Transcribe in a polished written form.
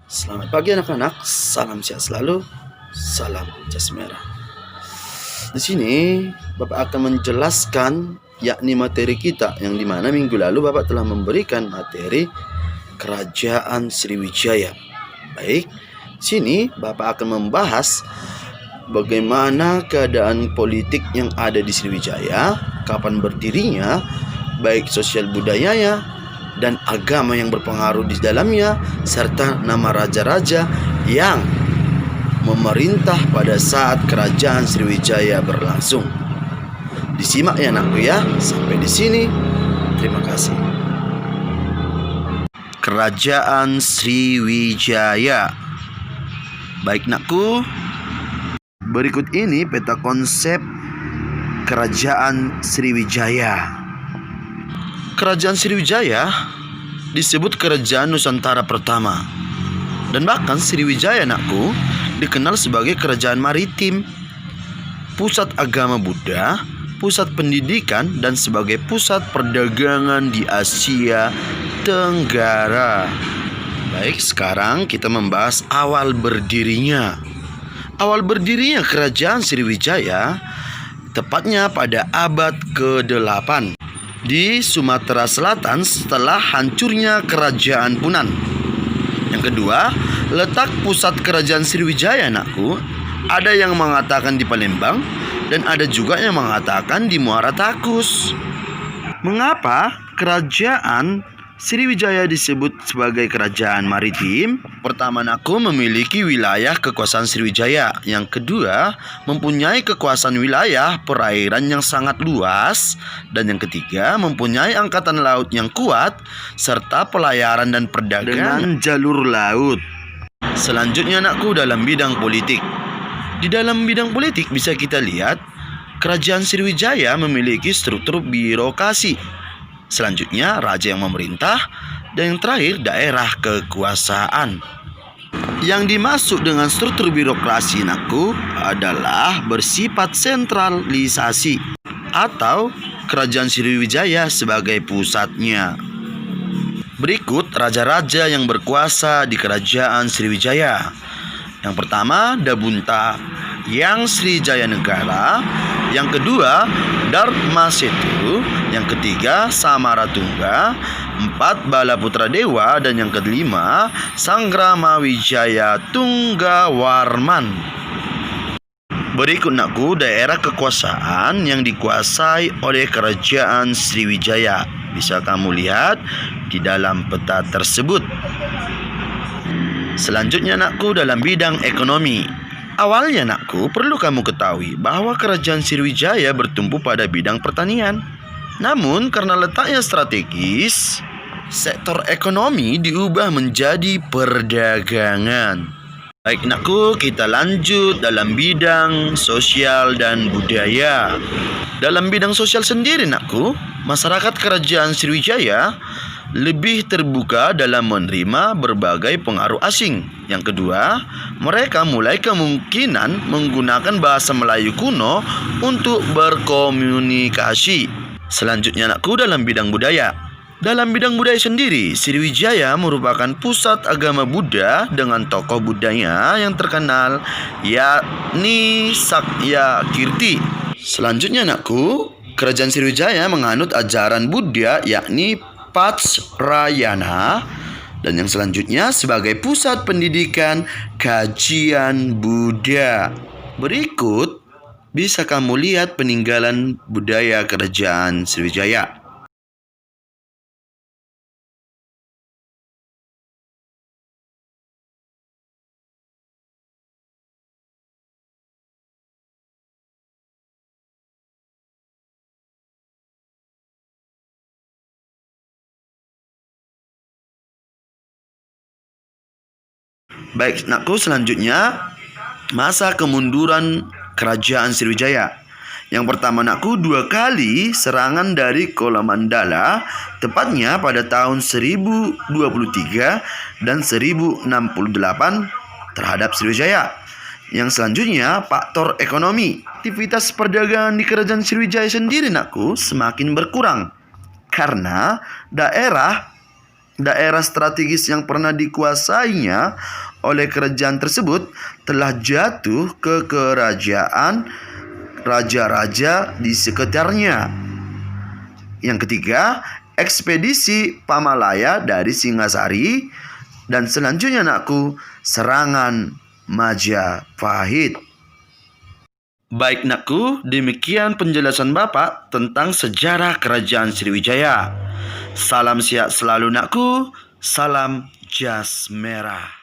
Selamat pagi anak-anak, salam sehat selalu, salam jas merah. Di sini Bapak akan menjelaskan yakni materi kita yang dimana minggu lalu Bapak telah memberikan materi Kerajaan Sriwijaya. Baik, di sini Bapak akan membahas bagaimana keadaan politik yang ada di Sriwijaya, kapan berdirinya, baik sosial budayanya dan agama yang berpengaruh di dalamnya, serta nama raja-raja yang memerintah pada saat kerajaan Sriwijaya berlangsung. Disimak ya anakku ya, sampai di sini. Terima kasih. Kerajaan Sriwijaya. Baik nakku, berikut ini peta konsep Kerajaan Sriwijaya. Kerajaan Sriwijaya disebut Kerajaan Nusantara pertama. Dan bahkan Sriwijaya anakku dikenal sebagai kerajaan maritim, pusat agama Buddha, pusat pendidikan, dan sebagai pusat perdagangan di Asia Tenggara. Baik, sekarang kita membahas awal berdirinya. Awal berdirinya Kerajaan Sriwijaya tepatnya pada abad ke-8 di Sumatera Selatan setelah hancurnya Kerajaan Punan. Yang kedua, letak pusat Kerajaan Sriwijaya anakku, ada yang mengatakan di Palembang dan ada juga yang mengatakan di Muara Takus. Mengapa Kerajaan Sriwijaya disebut sebagai kerajaan maritim? Pertama anakku, memiliki wilayah kekuasaan Sriwijaya. Yang kedua, mempunyai kekuasaan wilayah perairan yang sangat luas. Dan yang ketiga, mempunyai angkatan laut yang kuat serta pelayaran dan perdagangan dengan jalur laut. Selanjutnya anakku, dalam bidang politik. Di dalam bidang politik bisa kita lihat Kerajaan Sriwijaya memiliki struktur birokrasi. Selanjutnya raja yang memerintah, dan yang terakhir daerah kekuasaan. Yang dimaksud dengan struktur birokrasi anakku adalah bersifat sentralisasi atau Kerajaan Sriwijaya sebagai pusatnya. Berikut raja-raja yang berkuasa di Kerajaan Sriwijaya. Yang pertama Dabunta yang Srijaya Negara, yang kedua Dharmasetu, yang ketiga Samaratungga, empat Balaputra Dewa, dan yang kelima Sangramawijaya Tunggawarman. Berikut nakku daerah kekuasaan yang dikuasai oleh Kerajaan Sriwijaya. Bisa kamu lihat di dalam peta tersebut. Selanjutnya nakku, dalam bidang ekonomi. Awalnya nakku, perlu kamu ketahui bahwa Kerajaan Sriwijaya bertumpu pada bidang pertanian. Namun karena letaknya strategis, sektor ekonomi diubah menjadi perdagangan. Baik nakku, kita lanjut dalam bidang sosial dan budaya. Dalam bidang sosial sendiri nakku, masyarakat Kerajaan Sriwijaya lebih terbuka dalam menerima berbagai pengaruh asing. Yang kedua, mereka mulai kemungkinan menggunakan bahasa Melayu kuno untuk berkomunikasi. Selanjutnya anakku, dalam bidang budaya. Dalam bidang budaya sendiri, Sriwijaya merupakan pusat agama Buddha dengan tokoh Buddhanya yang terkenal, yakni Sakyakirti. Selanjutnya anakku, Kerajaan Sriwijaya menganut ajaran Buddha yakni Vajrayana, dan yang selanjutnya sebagai pusat pendidikan kajian Buddha. Berikut bisa kamu lihat peninggalan budaya Kerajaan Sriwijaya. Baik, nakku, selanjutnya masa kemunduran Kerajaan Sriwijaya. Yang pertama nakku, 2 kali serangan dari Kolomandala, tepatnya pada tahun 1023 dan 1068 terhadap Sriwijaya. Yang selanjutnya faktor ekonomi. Aktivitas perdagangan di Kerajaan Sriwijaya sendiri nakku semakin berkurang karena daerah Daerah strategis yang pernah dikuasainya oleh kerajaan tersebut telah jatuh ke kerajaan raja-raja di sekitarnya. Yang ketiga, ekspedisi Pamalaya dari Singasari. Dan selanjutnya nakku, serangan Majapahit. Baik nakku, demikian penjelasan Bapak tentang sejarah kerajaan Sriwijaya. Salam sihat selalu nakku, salam jas merah.